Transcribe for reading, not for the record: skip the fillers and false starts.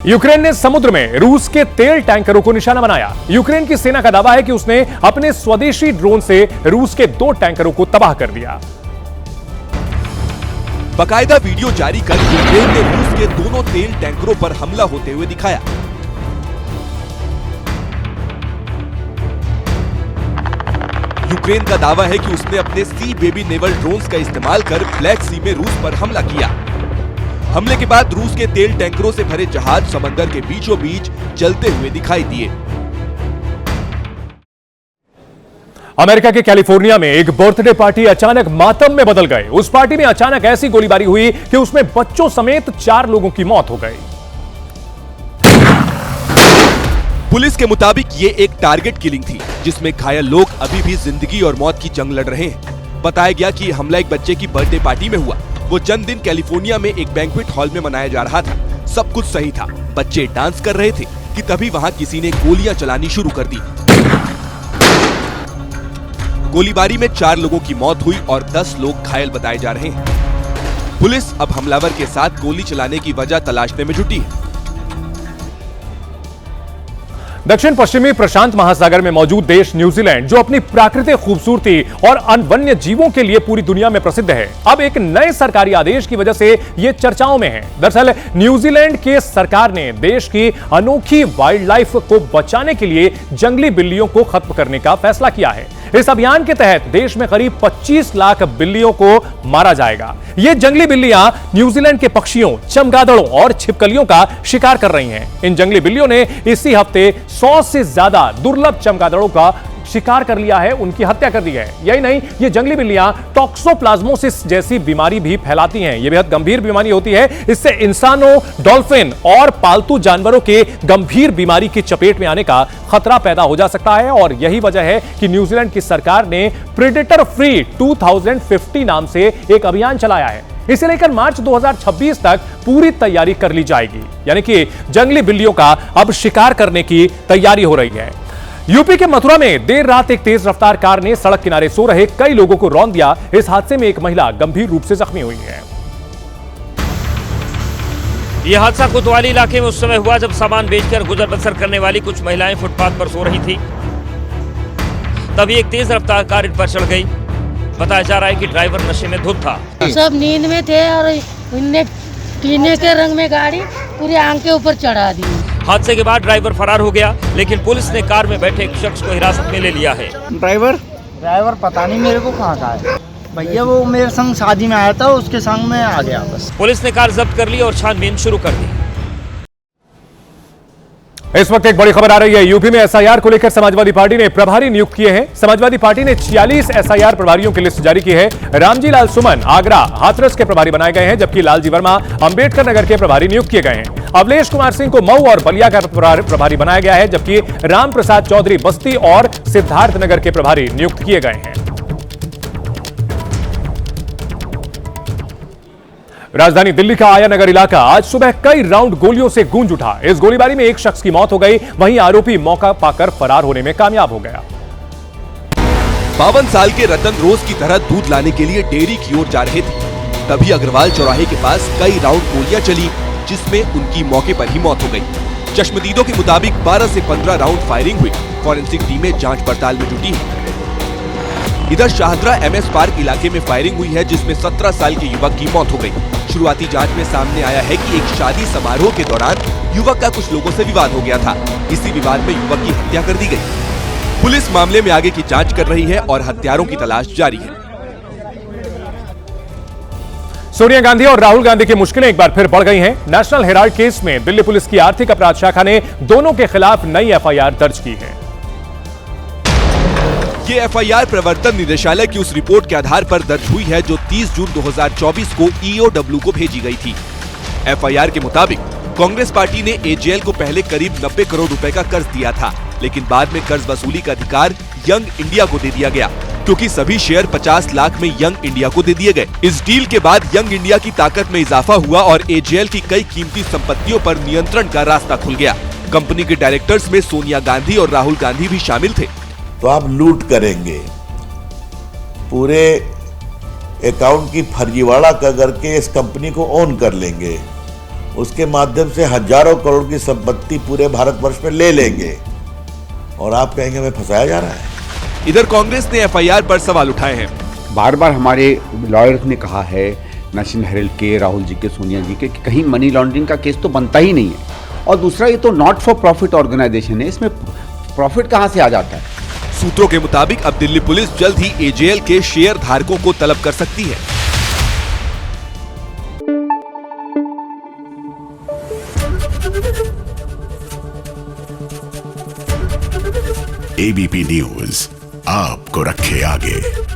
Ukraine ने समुद्र में रूस के तेल टैंकरों को निशाना बनाया। यूक्रेन की सेना का दावा है कि उसने अपने स्वदेशी ड्रोन से रूस के 2 टैंकरों को तबाह कर दिया। बाकायदा वीडियो जारी कर यूक्रेन ने रूस के दोनों तेल टैंकरों पर हमला होते हुए दिखाया। यूक्रेन का दावा है कि उसने अपने सी बेबी नेवल ड्रोन्स का इस्तेमाल कर ब्लैक सी में रूस पर हमला किया। हमले के बाद रूस के तेल टैंकरों से भरे जहाज समंदर के बीचों बीच चलते हुए दिखाई दिए। अमेरिका के कैलिफोर्निया में एक बर्थडे पार्टी अचानक मातम में बदल गए। उस पार्टी में अचानक ऐसी गोलीबारी हुई कि उसमें बच्चों समेत 4 लोगों की मौत हो गई। पुलिस के मुताबिक ये एक टारगेट किलिंग थी, जिसमें घायल लोग अभी भी जिंदगी और मौत की जंग लड़ रहे हैं। बताया गया कि हमला एक बच्चे की बर्थडे पार्टी में हुआ। वो जन्मदिन कैलिफोर्निया में एक बैंक्वेट हॉल में मनाया जा रहा था। सब कुछ सही था, बच्चे डांस कर रहे थे कि तभी वहां किसी ने गोलियां चलानी शुरू कर दी। गोलीबारी में 4 लोगों की मौत हुई और 10 लोग घायल बताए जा रहे हैं। पुलिस अब हमलावर के साथ गोली चलाने की वजह तलाशने में जुटी है। दक्षिण पश्चिमी प्रशांत महासागर में मौजूद देश न्यूजीलैंड, जो अपनी प्राकृतिक खूबसूरती और वन्य जीवों के लिए पूरी दुनिया में प्रसिद्ध है, अब एक नए सरकारी आदेश की वजह से यह चर्चाओं में है। दरअसल न्यूजीलैंड के सरकार ने देश की अनोखी वाइल्ड लाइफ को बचाने के लिए जंगली बिल्लियों को खत्म करने का फैसला किया है। इस अभियान के तहत देश में करीब 25 लाख बिल्लियों को मारा जाएगा। ये जंगली बिल्लियां न्यूजीलैंड के पक्षियों, चमगादड़ों और छिपकलियों का शिकार कर रही हैं। इन जंगली बिल्लियों ने इसी हफ्ते 100 से ज्यादा दुर्लभ चमगादड़ों का शिकार कर लिया है, उनकी हत्या कर दी है। यही नहीं, ये जंगली बिल्लियां टॉक्सोप्लाज्मोसिस जैसी बीमारी भी फैलाती हैं। यह बेहद गंभीर बीमारी होती है। इससे इंसानों, डॉल्फिन और पालतू जानवरों के गंभीर बीमारी की चपेट में आने का खतरा पैदा हो जा सकता है। और यही वजह है कि न्यूजीलैंड की सरकार ने प्रेडेटर फ्री 2050 नाम से एक अभियान चलाया है। इसे लेकर मार्च 2026 तक पूरी तैयारी कर ली जाएगी। यानी कि जंगली बिल्लियों का अब शिकार करने की तैयारी हो रही है। यूपी के मथुरा में देर रात एक तेज रफ्तार कार ने सड़क किनारे सो रहे कई लोगों को रौंद दिया। इस हादसे में एक महिला गंभीर रूप से जख्मी हुई है। यह हादसा कोतवाली इलाके में उस समय हुआ जब सामान बेचकर गुजर बसर करने वाली कुछ महिलाएं फुटपाथ पर सो रही थी। तभी एक तेज रफ्तार कार इन पर चढ़ गई। बताया जा रहा है कि ड्राइवर नशे में धुत था। सब नींद में थे और इनने पीने के रंग में गाड़ी पूरी आंख के ऊपर चढ़ा दी। हादसे के बाद ड्राइवर फरार हो गया, लेकिन पुलिस ने कार में बैठे एक शख्स को हिरासत में ले लिया है। ड्राइवर पता नहीं मेरे को कहाँ का है भैया, वो मेरे संग शादी में आया था, उसके संग में आ गया बस। पुलिस ने कार जब्त कर ली और छानबीन शुरू कर दी। इस वक्त एक बड़ी खबर आ रही है। यूपी में एसआईआर को लेकर समाजवादी पार्टी ने प्रभारी नियुक्त किए हैं। समाजवादी पार्टी ने 46 एसआईआर प्रभारियों की लिस्ट जारी की है। रामजी लाल सुमन आगरा, हाथरस के प्रभारी बनाए गए हैं, जबकि लालजी वर्मा अंबेडकर नगर के प्रभारी नियुक्त किए गए हैं। अवलेश कुमार सिंह को मऊ और बलिया का प्रभारी बनाया गया है, जबकि राम प्रसाद चौधरी बस्ती और सिद्धार्थनगर के प्रभारी नियुक्त किए गए हैं। राजधानी दिल्ली का आया नगर इलाका आज सुबह कई राउंड गोलियों से गूंज उठा। इस गोलीबारी में एक शख्स की मौत हो गई, वहीं आरोपी मौका पाकर फरार होने में कामयाब हो गया। 52 साल के रतन रोज की तरह दूध लाने के लिए डेयरी की ओर जा रहे थे। तभी अग्रवाल चौराहे के पास कई राउंड गोलियां चली, जिसमें उनकी मौके पर ही मौत हो गई। चश्मदीदों के मुताबिक 12 से 15 राउंड फायरिंग हुई। फॉरेंसिक टीमें जांच पड़ताल में जुटी है। इधर शाहदरा एमएस पार्क इलाके में फायरिंग हुई है, जिसमें 17 साल के युवक की मौत हो गई। शुरुआती जांच में सामने आया है कि एक शादी समारोह के दौरान युवक का कुछ लोगों से विवाद हो गया था। इसी विवाद में युवक की हत्या कर दी गई। पुलिस मामले में आगे की जांच कर रही है और हत्यारों की तलाश जारी है। सोनिया गांधी और राहुल गांधी की मुश्किलें एक बार फिर बढ़ गई हैं। नेशनल हेराल्ड केस में दिल्ली पुलिस की आर्थिक अपराध शाखा ने दोनों के खिलाफ नई एफआईआर दर्ज की है। ये एफआईआर प्रवर्तन निदेशालय की उस रिपोर्ट के आधार पर दर्ज हुई है, जो 30 जून 2024 को ईओडब्ल्यू को भेजी गई थी। एफआईआर के मुताबिक कांग्रेस पार्टी ने एजेएल को पहले करीब 90 करोड़ रुपए का कर्ज दिया था, लेकिन बाद में कर्ज वसूली का अधिकार यंग इंडिया को दे दिया गया, क्योंकि सभी शेयर 50 लाख में यंग इंडिया को दे दिए गए। इस डील के बाद यंग इंडिया की ताकत में इजाफा हुआ और एजेएल की कई कीमती संपत्तियों पर नियंत्रण का रास्ता खुल गया। कंपनी के डायरेक्टर्स में सोनिया गांधी और राहुल गांधी भी शामिल थे। तो आप लूट करेंगे, पूरे अकाउंट की फर्जीवाड़ा करके इस कंपनी को ओन कर लेंगे, उसके माध्यम से हजारों करोड़ की संपत्ति पूरे भारतवर्ष में ले लेंगे और आप कहेंगे हमें फंसाया जा रहा है। इधर कांग्रेस ने एफआईआर पर सवाल उठाए हैं। बार बार हमारे लॉयर्स ने कहा है, नेशनल हेराल्ड के, राहुल जी के, सोनिया जी के, कि कहीं मनी लॉन्ड्रिंग का केस तो बनता ही नहीं है। और दूसरा, ये तो नॉट फॉर प्रॉफिट ऑर्गेनाइजेशन है, इसमें प्रॉफिट कहाँ से आ जाता है। सूत्रों के मुताबिक अब दिल्ली पुलिस जल्द ही एजेएल के शेयर धारकों को तलब कर सकती है। एबीपी न्यूज आपको रखे आगे।